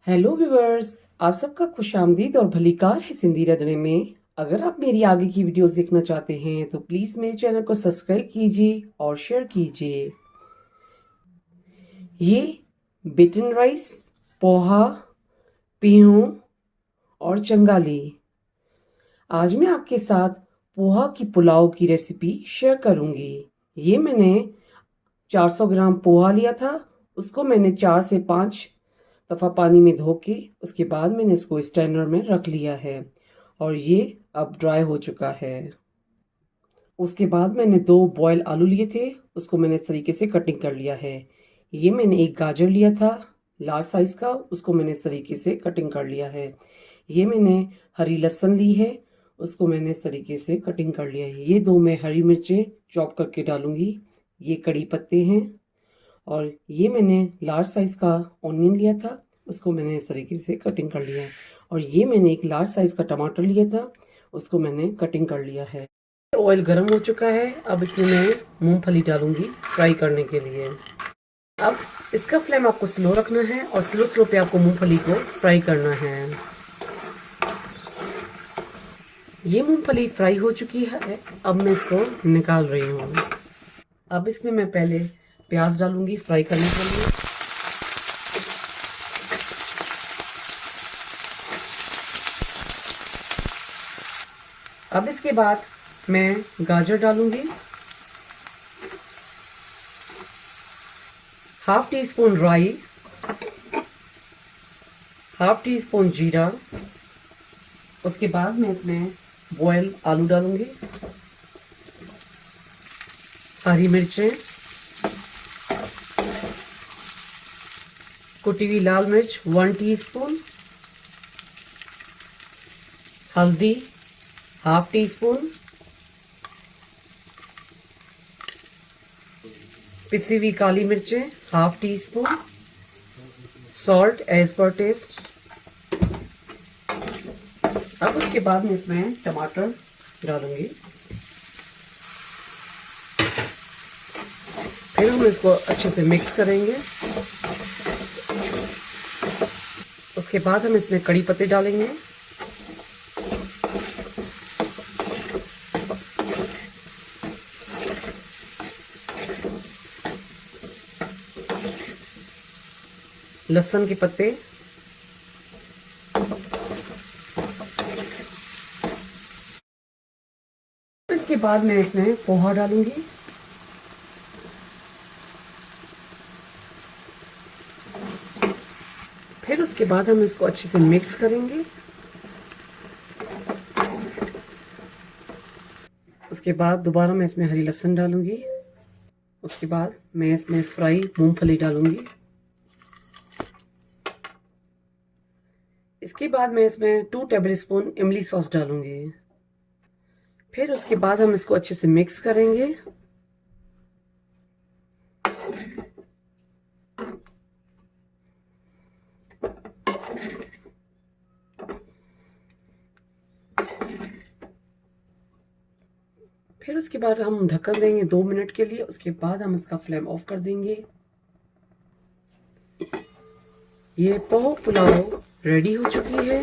Hello viewers, आप सबका खुशामदीद और भलीकार है सिंधी रंधणे में। अगर आप मेरी आगे की वीडियोस देखना चाहते हैं तो प्लीज़ मेरे चैनल को सब्सक्राइब कीजिए और शेयर कीजिए। ये बिटन राइस, पोहा, पीहू और चंगाली। आज मैं आपके साथ पोहा की पुलाव की रेसिपी शेयर करूंगी। ये मैंने 400 ग्राम पोहा लिया था। उसको मैंने 4 से 5 दफ़ा पानी में धो के उसके बाद मैंने इसको स्ट्रेनर में रख लिया है और ये अब ड्राई हो चुका है। उसके बाद मैंने 2 बॉयल आलू लिए थे, उसको मैंने इस तरीके से कटिंग कर लिया है। ये मैंने एक गाजर लिया था लार्ज साइज़ का, उसको मैंने इस तरीके से कटिंग कर लिया है। ये मैंने हरी लहसुन ली है, उसको मैंने इस तरीके से कटिंग कर लिया है। ये 2 मैं हरी मिर्चें चॉप करके डालूंगी। ये कड़ी पत्ते हैं और ये मैंने लार्ज साइज़ का ऑनियन लिया था, उसको मैंने इस तरीके से कटिंग कर लिया है। और ये मैंने एक लार्ज साइज़ का टमाटर लिया था, उसको मैंने कटिंग कर लिया है। ऑयल गर्म हो चुका है, अब इसमें मैं मूंगफली डालूंगी फ्राई करने के लिए। अब इसका फ्लेम आपको स्लो रखना है और स्लो स्लो पे आपको मूंगफली को फ्राई करना है। ये मूंगफली फ्राई हो चुकी है, अब मैं इसको निकाल रही हूँ। अब इसमें मैं पहले प्याज डालूंगी फ्राई करने के लिए। अब इसके बाद मैं गाजर डालूंगी, हाफ टी स्पून राई, हाफ टी स्पून जीरा। उसके बाद मैं इसमें बॉयल आलू डालूंगी, हरी मिर्चें, कुटी हुई लाल मिर्च 1 टीस्पून, हल्दी हाफ टी स्पून, पिसी हुई काली मिर्चें half teaspoon, salt as per taste. अब उसके बाद मैं इसमें टमाटर डालूंगी। फिर हम इसको अच्छे से मिक्स करेंगे। उसके बाद हम इसमें कड़ी पत्ते डालेंगे, लहसुन के पत्ते, इसके बाद मैं इसमें पोहा डालूंगी। फिर उसके बाद हम इसको अच्छे से मिक्स करेंगे। उसके बाद दोबारा मैं इसमें हरी लहसुन डालूंगी। उसके बाद मैं इसमें फ्राई मूंगफली डालूंगी। इसके बाद मैं इसमें 2 टेबलस्पून इमली सॉस डालूंगी। फिर उसके बाद हम इसको अच्छे से मिक्स करेंगे। फिर उसके बाद हम ढक्कन देंगे 2 मिनट के लिए। उसके बाद हम इसका फ्लेम ऑफ कर देंगे। ये पोहा पुलाव रेडी हो चुकी है।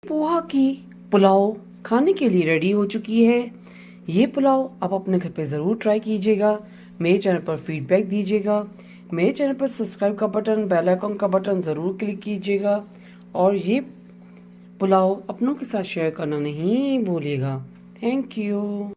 पोहा की पुलाव खाने के लिए रेडी हो चुकी है। ये पुलाव आप अपने घर पे ज़रूर ट्राई कीजिएगा। मेरे चैनल पर फीडबैक दीजिएगा। मेरे चैनल पर सब्सक्राइब का बटन, बेल आइकन का बटन ज़रूर क्लिक कीजिएगा और ये पुलाव अपनों के साथ शेयर करना नहीं भूलिएगा। Thank you.